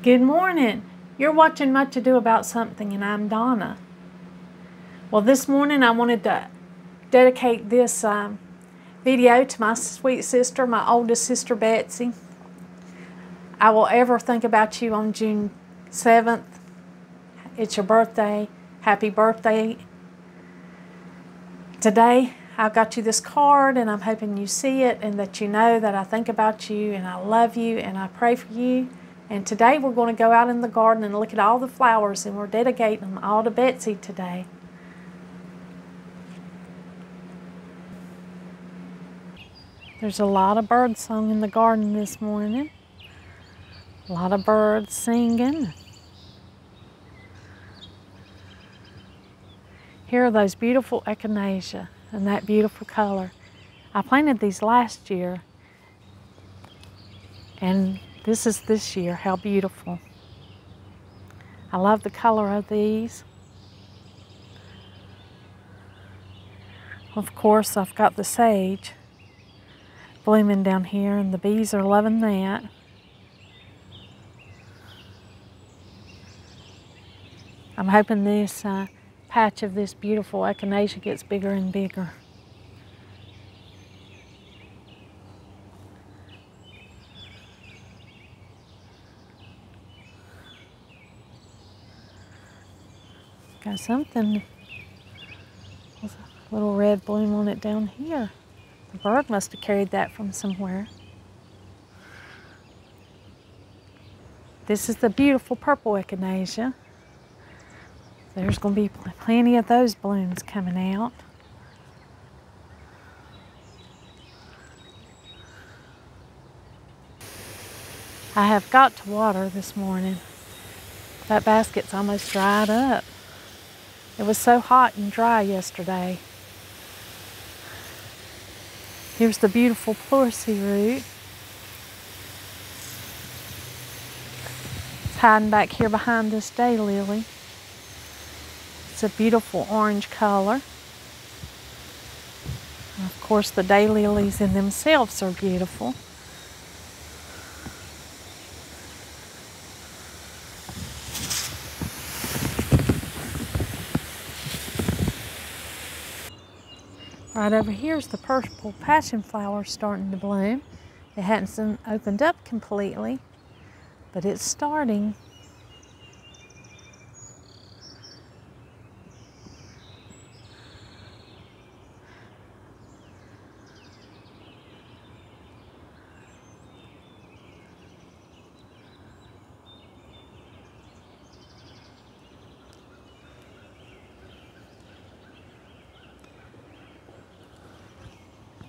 Good morning. You're watching Much Ado About Something, and I'm Donna. Well, this morning I wanted to dedicate this video to my sweet sister, my oldest sister, Betsy. I will ever think about you on June 7th. It's your birthday. Happy birthday. Today, I got you this card, and I'm hoping you see it and that you know that I think about you and I love you and I pray for you. And today we're going to go out in the garden and look at all the flowers, and we're dedicating them all to Betsy today. There's a lot of birdsong in the garden this morning. A lot of birds singing. Here are those beautiful Echinacea and that beautiful color. I planted these last year, and this is this year. How beautiful. I love the color of these. Of course, I've got the sage blooming down here, and the bees are loving that. I'm hoping this patch of this beautiful Echinacea gets bigger and bigger. Got something with a little red bloom on it down here. The bird must have carried that from somewhere. This is the beautiful purple Echinacea. There's going to be plenty of those blooms coming out. I have got to water this morning. That basket's almost dried up. It was so hot and dry yesterday. Here's the beautiful pleurisy root. It's hiding back here behind this daylily. It's a beautiful orange color. And of course, the daylilies in themselves are beautiful. Right over here is the purple passion flower starting to bloom. It hasn't opened up completely, but it's starting.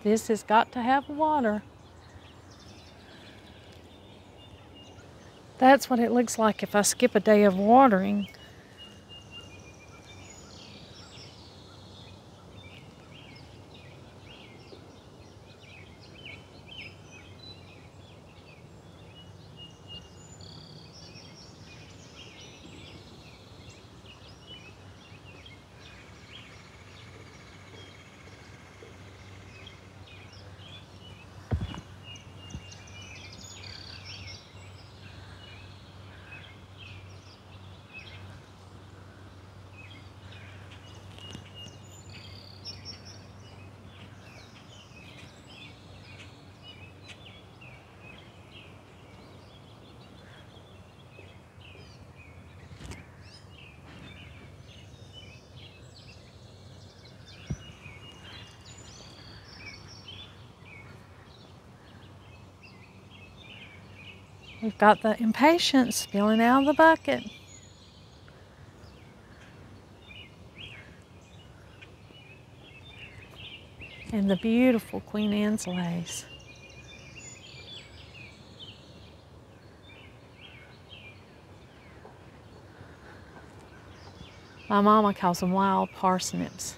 This has got to have water. That's what it looks like if I skip a day of watering. We've got the impatiens spilling out of the bucket. And the beautiful Queen Anne's lace. My mama calls them wild parsnips.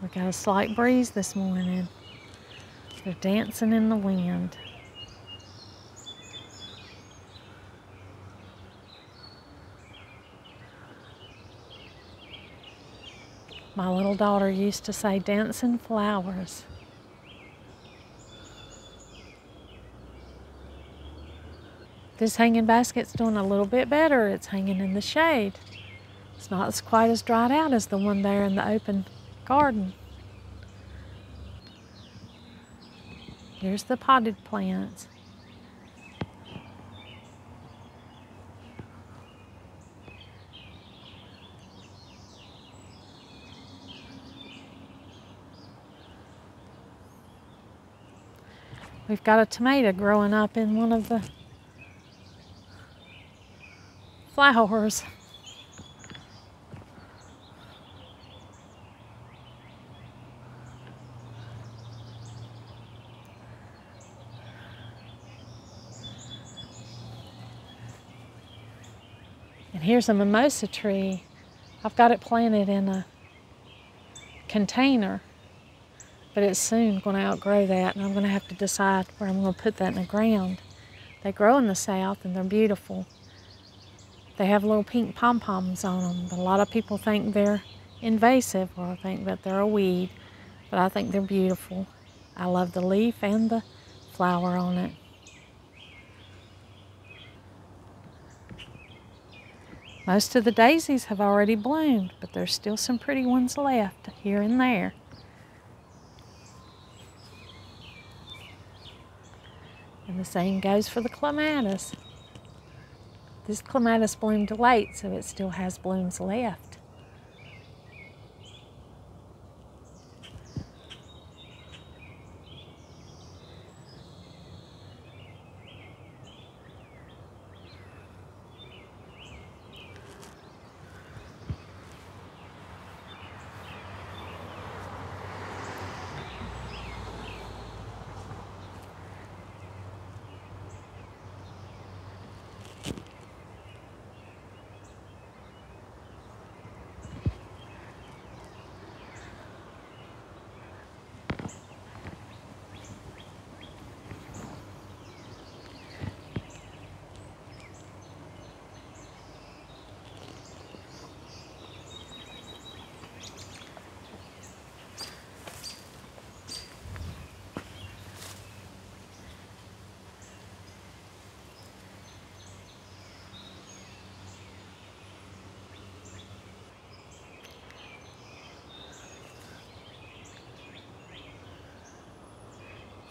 We got a slight breeze this morning. They're dancing in the wind. My little daughter used to say, dancing flowers. This hanging basket's doing a little bit better. It's hanging in the shade. It's not quite as dried out as the one there in the open garden. Here's the potted plants. We've got a tomato growing up in one of the flowers. And here's a mimosa tree. I've got it planted in a container, but it's soon going to outgrow that, and I'm going to have to decide where I'm going to put that in the ground. They grow in the south, and they're beautiful. They have little pink pom-poms on them, but a lot of people think they're invasive or think that they're a weed, but I think they're beautiful. I love the leaf and the flower on it. Most of the daisies have already bloomed, but there's still some pretty ones left here and there. And the same goes for the clematis. This clematis bloomed late, so it still has blooms left.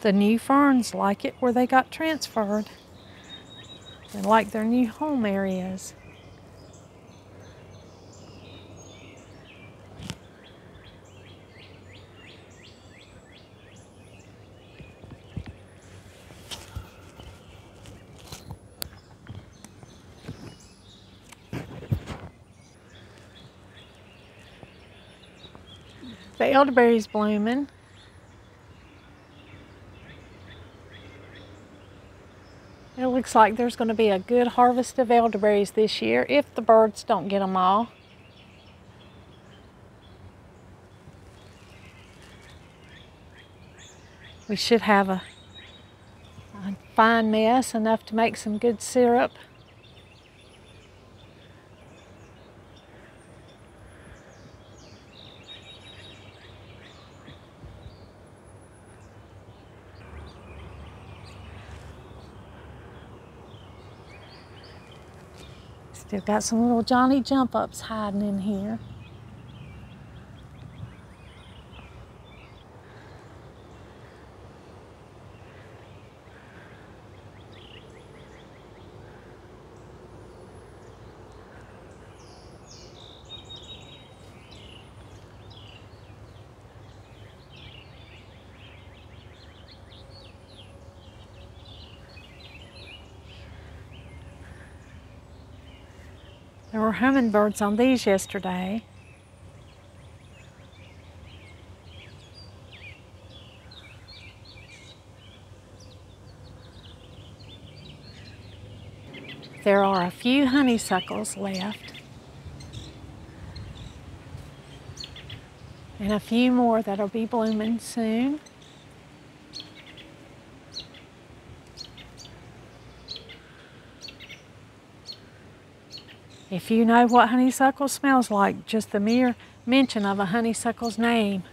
The new ferns like it where they got transferred. They like their new home areas. The elderberry's blooming. It looks like there's going to be a good harvest of elderberries this year if the birds don't get them all. We should have a fine mess, enough to make some good syrup. Still got some little Johnny jump-ups hiding in here. There were hummingbirds on these yesterday. There are a few honeysuckles left, and a few more that'll be blooming soon. If you know what honeysuckle smells like, just the mere mention of a honeysuckle's name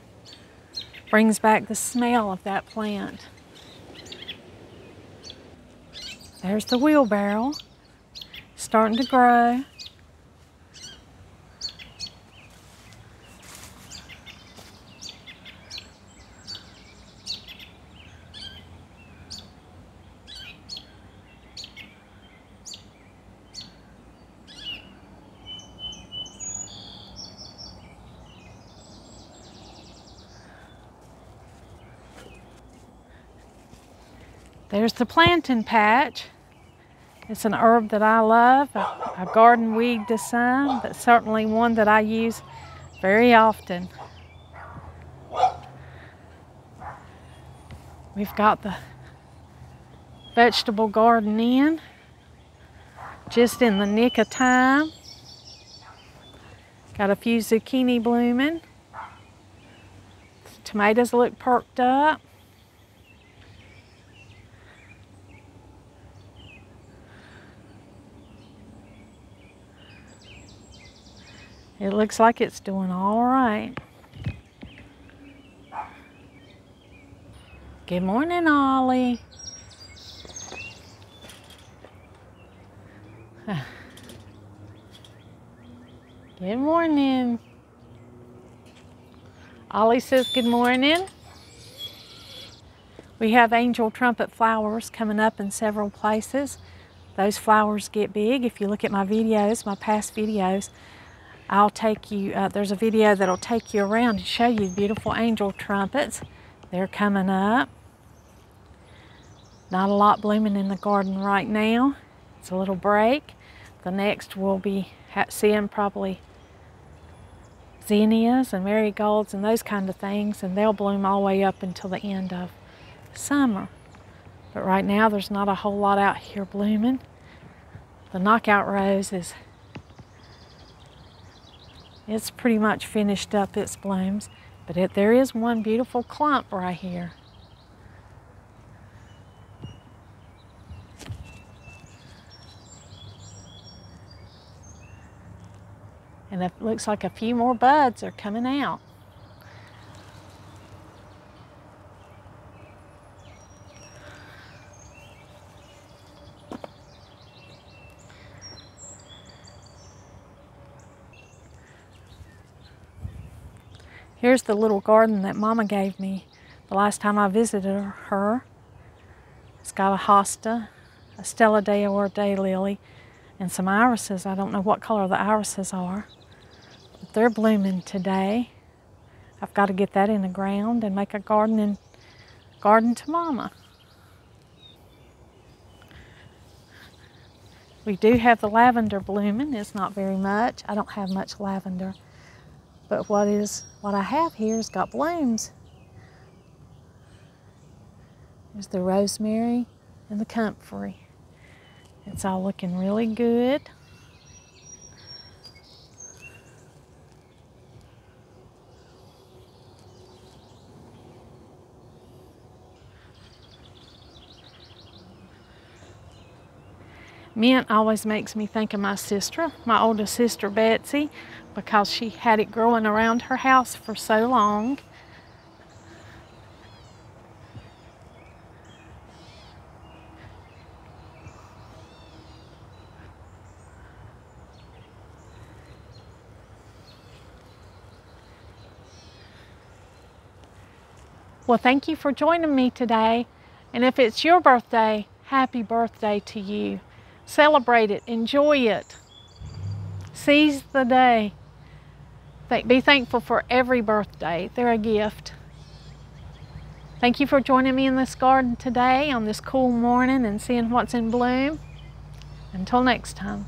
brings back the smell of that plant. There's the wheelbarrow, starting to grow. There's the plantain patch. It's an herb that I love. I garden weed to some, but certainly one that I use very often. We've got the vegetable garden in, just in the nick of time. Got a few zucchini blooming. Tomatoes look perked up. It looks like it's doing all right. Good morning, Ollie. Good morning. Ollie says good morning. We have angel trumpet flowers coming up in several places. Those flowers get big. If you look at my videos, my past videos, I'll take you, there's a video that'll take you around and show you beautiful angel trumpets. They're coming up. Not a lot blooming in the garden right now. It's a little break. The next we'll be seeing probably zinnias and marigolds and those kind of things, and they'll bloom all the way up until the end of summer. But right now there's not a whole lot out here blooming. The knockout rose it's pretty much finished up its blooms, but there is one beautiful clump right here. And it looks like a few more buds are coming out. Here's the little garden that Mama gave me the last time I visited her. It's got a hosta, a Stella Dea or daylily, and some irises. I don't know what color the irises are, but they're blooming today. I've got to get that in the ground and make a garden to Mama. We do have the lavender blooming. It's not very much. I don't have much lavender. But what I have here has got blooms. There's the rosemary and the comfrey. It's all looking really good. Mint always makes me think of my sister, my oldest sister Betsy, because she had it growing around her house for so long. Well, thank you for joining me today. And if it's your birthday, happy birthday to you. Celebrate it, enjoy it. Seize the day. Be thankful for every birthday. They're a gift. Thank you for joining me in this garden today on this cool morning and seeing what's in bloom. Until next time.